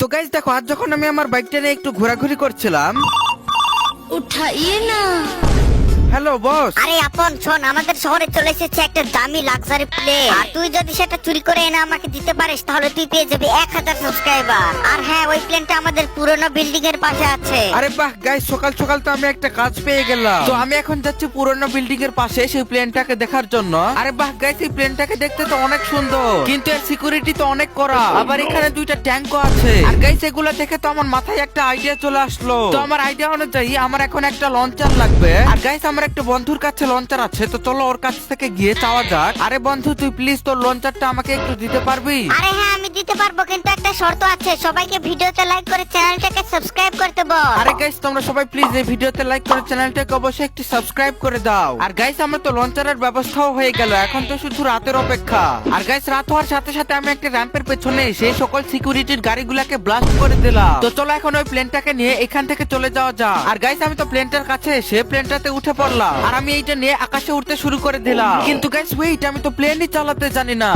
তো গাইস দেখো, আজ যখন আমি আমার বাইকটা নিয়ে একটু ঘোরাঘুরি করছিলাম। উঠাইয়ে না। Hello boss. আরে আপন শোন, আমাদের শহরে চলে এসেছে একটা দামি লাক্সারি প্লেন। আর তুই যদি সেটা চুরি করে এনে আমাকে দিতে পারিস তাহলে তুই পেয়ে যাবি 1000 সাবস্ক্রাইবার। আর হ্যাঁ, ওই প্লেনটা আমাদের পুরনো বিল্ডিং এর পাশে আছে। আরে বাহ গাইস, সকাল সকাল তো আমি একটা কাজ পেয়ে গেলাম। তো আমি এখন যাচ্ছি পুরনো বিল্ডিং এর পাশে সেই প্লেনটাকে দেখার জন্য। আরে বাহ গাইস, এই প্লেনটাকে দেখতে তো অনেক সুন্দর, কিন্তু এর সিকিউরিটি তো অনেক কড়া। আবার এখানে দুইটা ট্যাঙ্কও আছে। আর গাইস, এগুলো দেখে তো আমার মাথায় একটা আইডিয়া চলে আসলো। তো আমার আইডিয়া অনুযায়ী আমার এখন একটা লঞ্চার লাগবে। আর গাইস, আমার একটা বন্ধুর কাছে লঞ্চার আছে, তো চলো ওর কাছ থেকে গিয়ে চাওয়া যাক। আরে বন্ধু, তুই প্লিজ তোর লঞ্চারটা আমাকে একটু দিতে পারবি? আরে হ্যাঁ, আমি দিতে পারবো, কিন্তু একটা শর্ত আছে। সবাইকে ভিডিওতে লাইক করে চ্যানেলটাকে সাবস্ক্রাইব করতে বল। আরে গাইস, তোমরা সবাই প্লিজ এই ভিডিওতে লাইক করে চ্যানেলটাকে অবশ্যই একটু সাবস্ক্রাইব করে দাও। আর গাইস, আমার তো লঞ্চারের ব্যবস্থাও হয়ে গেল, এখন তো শুধু রাতের অপেক্ষা। আর গাইস, রাত হওয়ার সাথে সাথে আমি একটা র্যাম্পের পেছনে সেই সকল সিকিউরিটির গাড়িগুলোকে ব্লাস্ট করে দিলাম। তো চলো এখন ওই প্লেনটাকে নিয়ে এখান থেকে চলে যাওয়া যাক। আর গাইস, আমি তো প্লেনটার কাছে এসে প্লেনটাতে উঠে পড়লাম। আর আমি এইটা নিয়ে আকাশে উঠতে শুরু করে দিলাম। কিন্তু গাইস ওয়েট, আমি তো প্লেনই চালাতে জানি না।